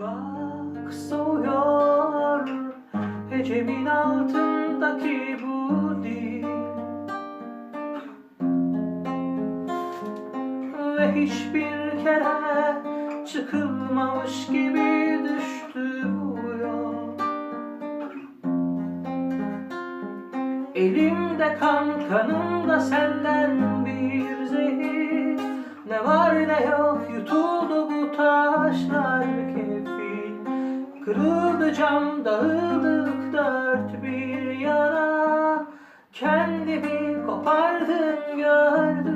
Bak soğuyor hecemin altındaki bu dil ve hiçbir kere çıkılmamış gibi düştü bu yol. Elimde kan, kanımda senden bir zehir. Ne var ne yok yutuldu bu taşlar kefil. Kırıldı cam, dağıldık dört bir yana. Kendimi kopardın gördüm.